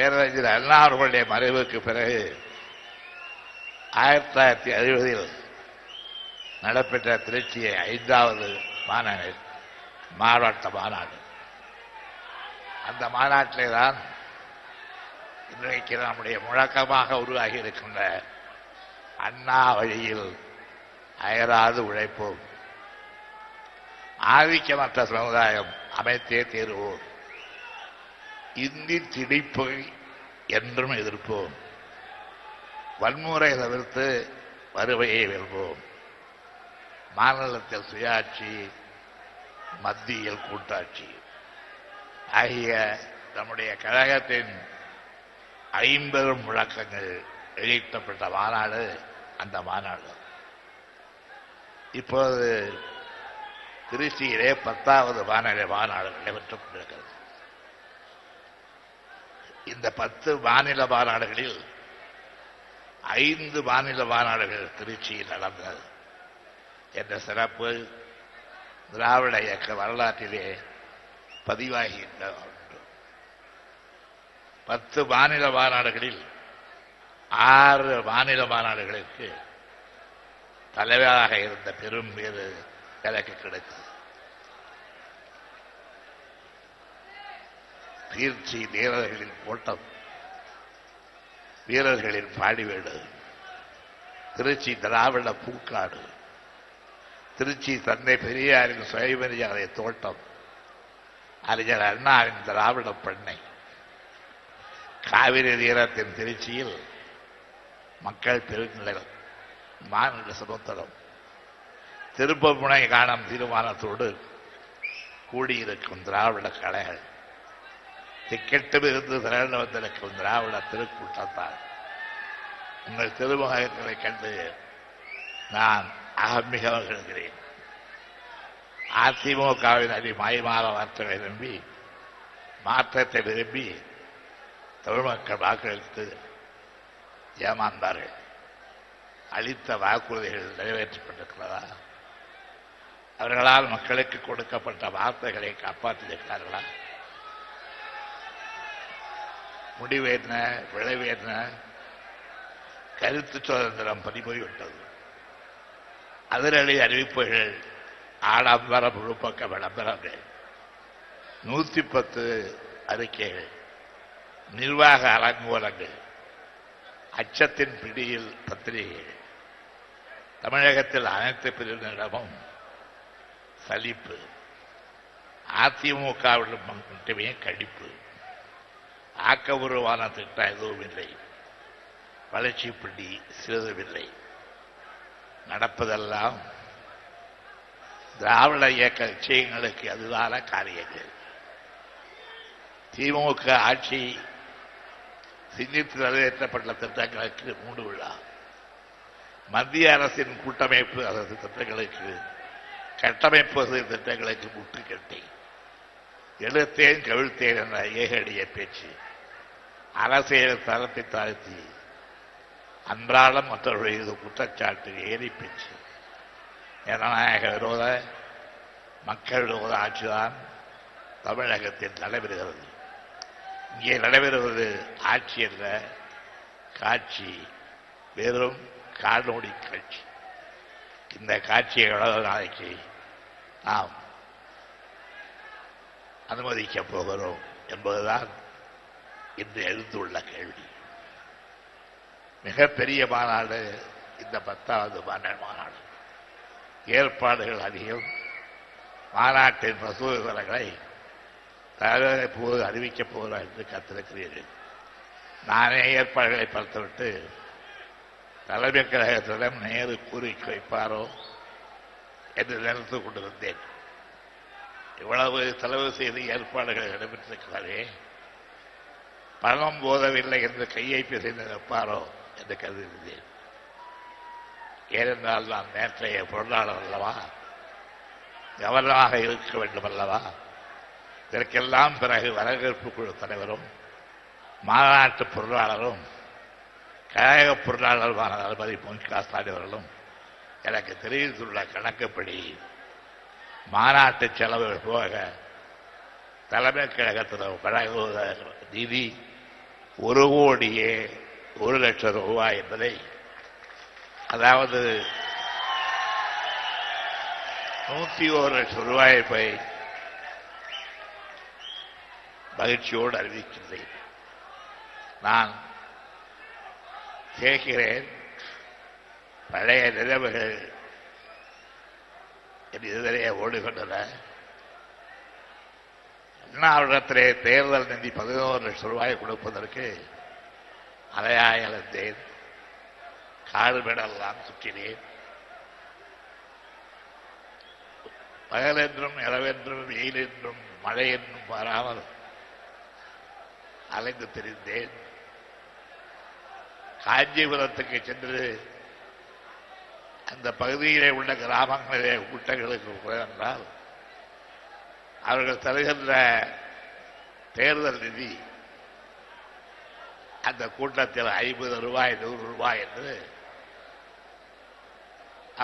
பேரறிஞர் அண்ணா அவர்களுடைய மறைவுக்கு பிறகு 1960 நடைபெற்ற திருச்சியை 5வது மாவட்ட மாநாடு. அந்த மாநாட்டிலே தான் இன்றைக்கு நம்முடைய முழக்கமாக உருவாகி இருக்கின்ற அண்ணா வழியில் அயராது உழைப்போம், ஆதிக்கமற்ற சமுதாயம் அமைத்தே தீர்வோம், இந்தி திணிப்பை என்றும் எதிர்ப்போம், வன்முறை தவிர்த்து வறுமையை வெல்வோம், மாநிலத்தில் சுயாட்சி, மத்தியில் கூட்டாட்சி ஆகிய நம்முடைய கழகத்தின் 50 முழக்கங்கள் வெளியிட்டப்பட்ட மாநாடு அந்த மாநாடு. இப்போது திருச்சியிலே 10வது மாநாடு நடைபெற்றுக் கொண்டிருக்கிறது. இந்த 10 மாநில மாநாடுகளில் 5 மாநில மாநாடுகள் திருச்சியில் நடந்தது என்ற சிறப்பு திராவிட இயக்க வரலாற்றிலே பதிவாகின்ற ஒன்று. 10 மாநில மாநாடுகளில் 6 மாநில மாநாடுகளுக்கு தலைவராக இருந்த பெரும் பேரு எனக்கு கிடைத்தது. திருச்சி வீரர்களின் கோட்டம், வீரர்களின் பாடிவேடு, திருச்சி திராவிட பூக்காடு, திருச்சி தந்தை பெரியாரின் சுயமரியாதை தோட்டம், அறிஞர் அண்ணாவின் திராவிட பண்ணை, காவிரி தீரத்தின் திருச்சியில் மக்கள் பெருநிலம், மாநில சமுத்திரம், திருப்பமுனை காணும் தீர்மானத்தோடு கூடியிருக்கும் திராவிட கலைகள், திக்கெட்டும் இருந்து திரண்டு வந்திருக்கும் திராவிட திருக்கூட்டத்தார், உங்கள் திருமுகங்களை கண்டு நான் மிக மகிழ்கிறேன். அதிமுகவின் மாய்மாற வார்த்தைகளை நம்பி, மாற்றத்தை விரும்பி தமிழ் மக்கள் வாக்களித்து ஏமாந்தார்கள். அளித்த வாக்குறுதிகள் நிறைவேற்றப்பட்டிருக்கிறதா? அவர்களால் மக்களுக்கு கொடுக்கப்பட்ட வார்த்தைகளை காப்பாற்றியிருக்கிறார்களா? முடிவு என்ன, விளைவு என்ன? கருத்து சுதந்திரம் பறிபோய்விட்டது. அதிரடி அறிவிப்புகள், ஆடம்பர முழுப்பக்க விளம்பரங்கள், 110 அறிக்கைகள், நிர்வாக அலங்கோலங்கள், அச்சத்தின் பிடியில் பத்திரிகைகள், தமிழகத்தில் அனைத்து பிரிவினரிடமும் சலிப்பு, அதிமுகவிடம் மட்டுமே கடிப்பு, ஆக்கபூர்வமான திட்டம் எதுவும் இல்லை, வளர்ச்சி பிடி சிறிதுமில்லை. நடப்பதெல்லாம் திராவிட இயக்க லட்சியங்களுக்கு அதுதான காரியங்கள். திமுக ஆட்சி சிந்தித்து நிறைவேற்றப்பட்ட திட்டங்களுக்கு மூடு விழா, மத்திய அரசின் கூட்டமைப்பு அதற்கு திட்டங்களுக்கு, கட்டமைப்பு திட்டங்களுக்கு முட்டுக்கட்டி, எழுத்தேன் கவிழ்த்தேன் என்ற ஏகடிய பேச்சு, அரசியல் தரத்தை தாழ்த்தி அன்றாடம் மற்றவர்களுடைய குற்றச்சாட்டு ஏறி பேச்சு, ஜனநாயக விரோத மக்கள் விரோத ஆட்சிதான் தமிழகத்தில் நடைபெறுகிறது. இங்கே நடைபெறுவது ஆட்சி என்ற காட்சி வெறும் காணொளி காட்சி. இந்த காட்சியை எவ்வளவு நாளைக்கு நாம் அனுமதிக்கப் போகிறோம் என்பதுதான் இன்று எழுந்துள்ள கேள்வி. மிகப்பெரிய மாநாடு இந்த 10வது மாநாடு. ஏற்பாடுகள் அதிகம். மாநாட்டின் பிரசுரங்களை போது அறிவிக்கப் போகிறோம் என்று காத்திருக்கிறீர்கள். நானே ஏற்பாடுகளை பார்த்துவிட்டு தலைமை கழகத்திடம் நேரு கூறி வைப்பாரோ என்று நினைத்துக் கொண்டிருந்தேன். இவ்வளவு செலவு செய்து ஏற்பாடுகள் நடைபெற்றிருக்கிறாரே, பணம் போதவில்லை என்று கையை பிசைந்து நிற்பாரோ என்று கருதியிருந்தேன். ஏனென்றால் நான் நேற்றைய பொருளாளர் அல்லவா, கவனமாக இருக்க வேண்டும் அல்லவா. இதற்கெல்லாம் பிறகு வரவேற்பு குழு தலைவரும் மாநாட்டு பொருளாளரும் கழக பொருளாளருமான தளபதி மு.க.ஸ்டாலின் அவர்களும் எனக்கு தெரிவித்துள்ள கணக்குப்படி மாநாட்டு செலவுகள் போக தலைமை கழகத்தில் கழக நிதி 1,01,00,000 ரூபாய் என்பதை, அதாவது 101 லட்சம் ரூபாயை மகிழ்ச்சியோடு அறிவிக்கின்றேன். நான் கேட்கிறேன், பழைய நிலைமைகள் என் எதிரே ஓடுகின்றன. அண்ணாவிடத்திலே தேர்தல் நிதி 11 லட்சம் ரூபாய் கொடுப்பதற்கு அலையாய் அலைந்தேன், காடுமேடெல்லாம் சுற்றினேன். பகலென்றும் இரவென்றும் வெயில் என்றும் மழை என்றும் பாராமல் அலைந்து திரிந்தேன். காஞ்சிபுரத்துக்கு சென்று அந்த பகுதியிலே உள்ள கிராமங்களிலே கூட்டங்களுக்கு என்றால் அவர்கள் தருகின்ற தேர்தல் நிதி அந்த கூட்டத்தில் 50 ரூபாய் 100 ரூபாய் என்று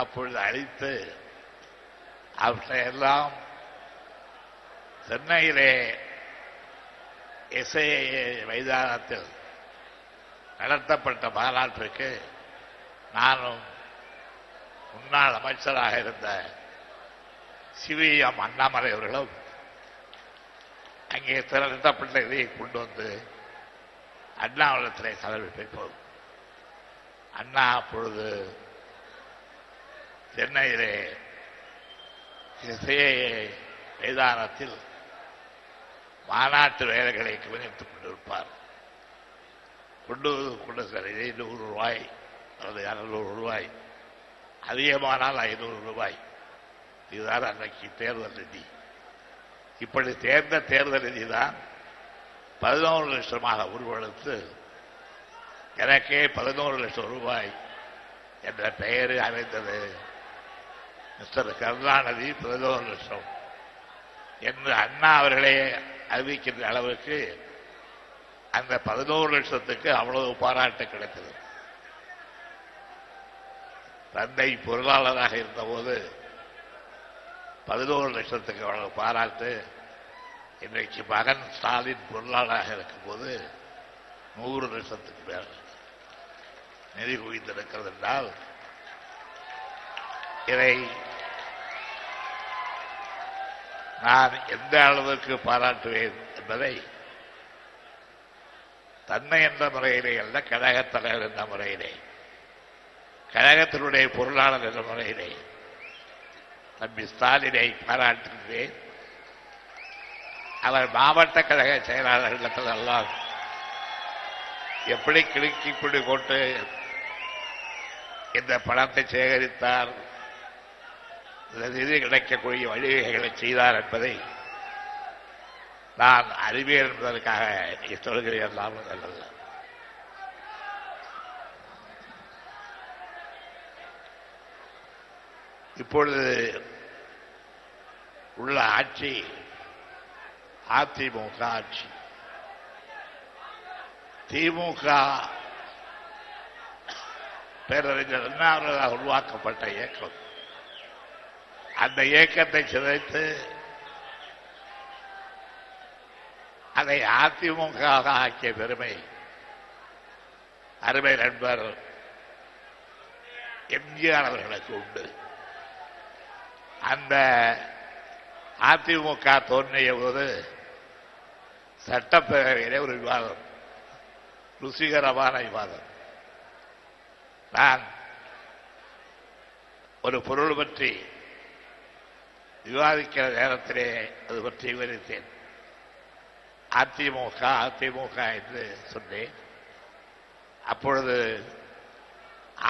அப்பொழுது அளித்து அவற்றையெல்லாம் சென்னையிலே எஸ்ஐஏ மைதானத்தில் நடத்தப்பட்ட மாநாட்டிற்கு நானும் முன்னாள் அமைச்சராக இருந்த சிவிஎம் அண்ணாமலை அவர்களும் அங்கே திரட்டப்பட்ட இதை கொண்டு வந்து அண்ணாவிடத்திலே சமர்ப்பிப்போம். அண்ணா அப்பொழுது சென்னையிலே எஸ்ஐஏ மைதானத்தில் மாநாட்டு வேலைகளை கவனித்துக் கொண்டிருப்பார். கொண்டு சார், இதே 100 ரூபாய் அல்லது 200 ரூபாய், அதிகமானால் 500 ரூபாய். இதுதான் அன்றைக்கு தேர்தல் நிதி. இப்படி தேர்ந்த தேர்தல் நிதி தான் 11 லட்சமாக உருவெடுத்து எனக்கே 11 லட்சம் ரூபாய் என்ற பெயர் அமைந்தது. மிஸ்டர் கருணாநிதி 11 லட்சம் என்று அண்ணா அவர்களே அறிவிக்கின்ற அளவுக்கு அந்த 11 லட்சத்துக்கு அவ்வளவு பாராட்டு கிடைத்தது. தந்தை பொருளாளராக இருந்தபோது 11 லட்சத்துக்கு அவ்வளவு பாராட்டு. இன்றைக்கு மகன் ஸ்டாலின் பொருளாளராக இருக்கும்போது 100 லட்சத்துக்கு மேல் நிதி குவிந்திருக்கிறது என்றால் இதை நான் எந்த அளவுக்கு பாராட்டுவேன் என்பதை தன்மை என்ற முறையிலே அல்ல, கழகத் தலைவர் என்ற முறையிலே, கழகத்தினுடைய பொருளாளர் என்ற முறையிலே தம்பி ஸ்டாலினை பாராட்டுகிறேன். அவர் மாவட்ட கழக செயலாளர்கள் எல்லாம் எப்படி கிடுக்கிப்பிடி கொண்டு இந்த பணத்தை சேகரித்தார், நிதி கிடைக்கக்கூடிய வழிவகைகளை செய்தார் என்பதை நான் அறிவியல் என்பதற்காக சொல்கிறேன். எல்லாம் நல்லது. இப்பொழுது உள்ள ஆட்சி அதிமுக ஆட்சி. திமுக பேரறிஞர் அண்ணாவால் உருவாக்கப்பட்ட இயக்கம். அந்த இயக்கத்தை சிதைத்து அதை அதிமுக ஆக்கிய பெருமை அருமை நண்பர் எம்ஜிஆர் அவர்களுக்கு உண்டு. அந்த அதிமுக தோன்றிய போது சட்டப்பேரவையிலே ஒரு விவாதம், ருசிகரமான விவாதம். நான் ஒரு பொருள் பற்றி விவாதிக்கிற நேரத்திலே அது பற்றி விவரித்தேன். அதிமுக அதிமுக என்று சொன்னேன். அப்பொழுது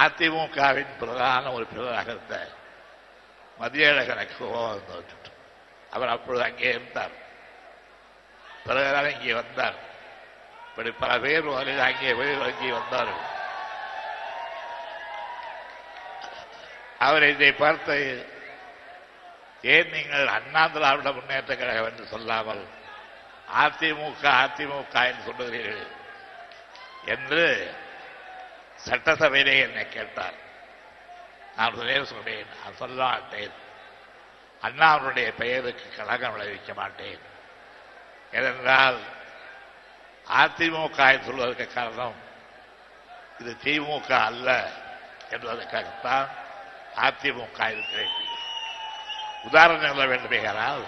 அதிமுகவின் பிரதான உறுப்பினராக இருந்த மதியழகனுக்கு அவர் அப்பொழுது அங்கே இருந்தார். பிறகுதான் இங்கே வந்தார். இப்படி பல பேர் அங்கே வந்தார்கள். அவர் இதை பார்த்து, ஏன் நீங்கள் அண்ணா திராவிட முன்னேற்ற கழகம் என்று சொல்லாமல் அதிமுக அதிமுக என்று சொல்லுகிறீர்கள் என்று சட்டசபையிலே என்னை கேட்டார். நான் சொன்னேன், நான் சொல்ல மாட்டேன், அண்ணாவுடைய பெயருக்கு கழகம் விளைவிக்க மாட்டேன். ஏனென்றால் அதிமுக சொல்வதற்கு காரணம் இது திமுக அல்ல என்பதற்காகத்தான் அதிமுக இருக்கிறேன். உதாரணம் சொல்ல வேண்டுமேயானால்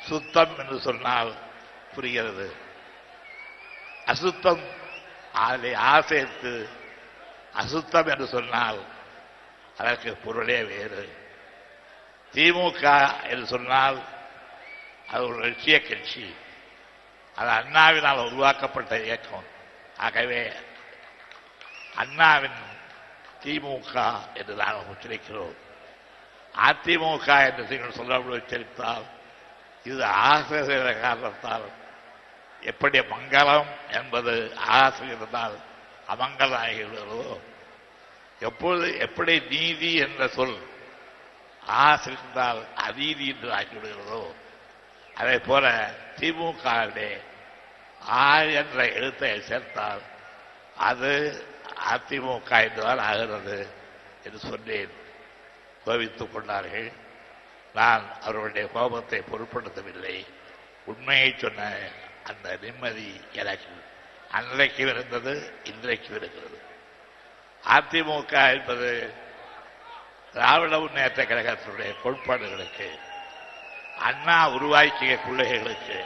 சுத்தம் என்று சொன்னால் புரிகிறது. அசுத்தம் அதிலே ஆசைத்து அசுத்தம் என்று சொன்னால் அதற்கு பொருளே வேறு. திமுக என்று சொன்னால் அது ஒரு லட்சிய கட்சி, அது அண்ணாவினால் உருவாக்கப்பட்ட இயக்கம். ஆகவே அண்ணாவின் திமுக என்று நாங்கள் உச்சரிக்கிறோம். அதிமுக என்று நீங்கள் சொல்ல உச்சரித்தால் இது ஆசை செய்த காரணத்தால் எப்படி மங்களம் என்பது ஆசை இருந்தால் அமங்கலம் ஆகிவிடுகிறதோ, எப்பொழுது எப்படி நீதி என்ற சொல் ஆசை இருந்தால் அதீதி என்று ஆகிவிடுகிறதோ, அதே போல திமுக என்ற எழுத்தை சேர்த்தால் அது அதிமுக என்றுதான் ஆகிறது என்று சொன்னேன். கோபித்துக் கொண்டார்கள். நான் அவர்களுடைய கோபத்தை பொருட்படுத்தவில்லை. உண்மையை சொன்ன அந்த நிம்மதி எனக்கு அன்றைக்கும் இருந்தது, இன்றைக்கும் இருக்கிறது. அதிமுக என்பது திராவிட முன்னேற்ற கழகத்தினுடைய கோட்பாடுகளுக்கு, அண்ணா உருவாக்கிய கொள்கைகளுக்கு,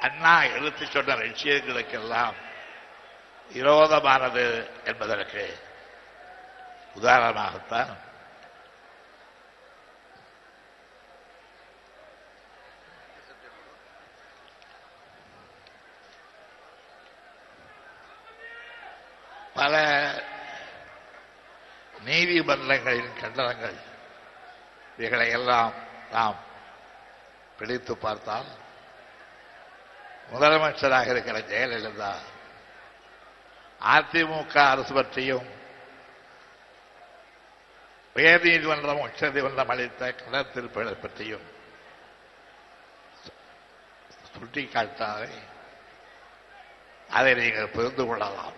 அண்ணா எழுத்து சொன்ன லட்சியங்களுக்கெல்லாம் விரோதமானது என்பதற்கு உதாரணமாகத்தான் பல நீதிமன்றங்களின் கண்டனங்கள் இவைகளை எல்லாம் நாம் பிடித்து பார்த்தால், முதலமைச்சராக இருக்கிற ஜெயலலிதா அதிமுக அரசு பற்றியும் உயர் நீதிமன்றம் உச்ச நீதிமன்றம் அளித்த கலர் தீர்ப்புகளை பற்றியும் சுட்டிக்காட்டாலே அதை நீங்கள் புரிந்து கொள்ளலாம்.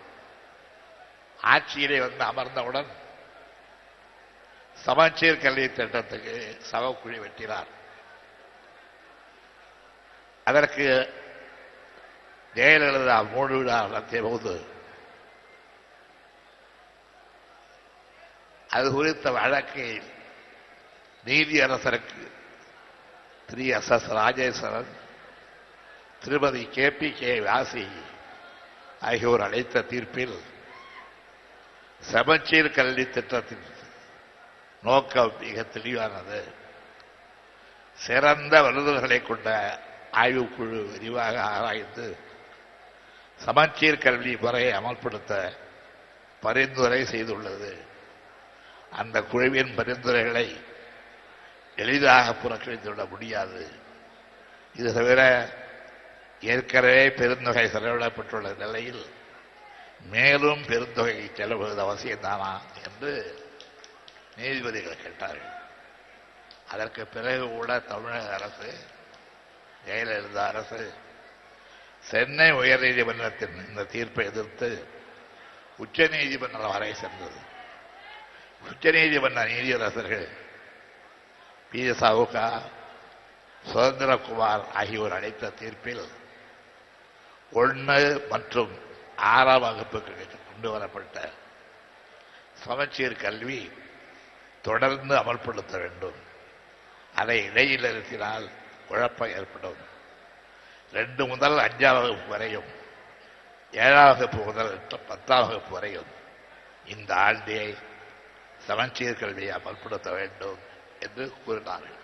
ஆட்சியிலே வந்து அமர்ந்தவுடன் சமச்சீர் கல்வி திட்டத்துக்கு சவக்குழி வெட்டினார். அதற்கு ஜெயலலிதா மூடு விழா நடத்திய போது அது குறித்த வழக்கில் நீதியரசருக்கு திரு எஸ் ராஜேஸ்வரன், திருமதி KPK வாசி ஆகியோர் அளித்த தீர்ப்பில் சமச்சீர் கல்வி திட்டத்தின் நோக்கம் மிக தெளிவானது. சிறந்த வல்லுநர்களை கொண்ட ஆய்வுக்குழு விரிவாக ஆராய்ந்து சமச்சீர் கல்வி முறையை அமல்படுத்த பரிந்துரை செய்துள்ளது. அந்த குழுவின் பரிந்துரைகளை எளிதாக புறக்கணித்துவிட முடியாது. இது தவிர ஏற்கனவே பெருந்தொகை செலவிடப்பட்டுள்ள நிலையில் மேலும் பெருந்தொகை செலவுவது அவசியம்தானா என்று நீதிபதிகள் கேட்டார்கள். அதற்கு பிறகு கூட தமிழக அரசு, ஜெயலலிதா அரசு சென்னை உயர்நீதிமன்றத்தின் இந்த தீர்ப்பை எதிர்த்து உச்ச நீதிமன்றம் வரை சென்றது. உச்ச நீதிமன்ற நீதியரசர்கள் PSAவுக சுதந்திரகுமார் ஆகியோர் அளித்த தீர்ப்பில் 1 மற்றும் 6ஆம் வகுப்புக்கு கொண்டு வரப்பட்ட சமச்சீர் கல்வி தொடர்ந்து அமல்படுத்த வேண்டும். அதை இடையில் நிறுத்தினால் குழப்பம் ஏற்படும். 2 முதல் 5ஆம் வகுப்பு வரையும், 7ஆம் வகுப்பு முதல் 10ஆம் வகுப்பு வரையும் இந்த ஆண்டே சமச்சீர் கல்வியை அமல்படுத்த வேண்டும் என்று கூறினார்கள்.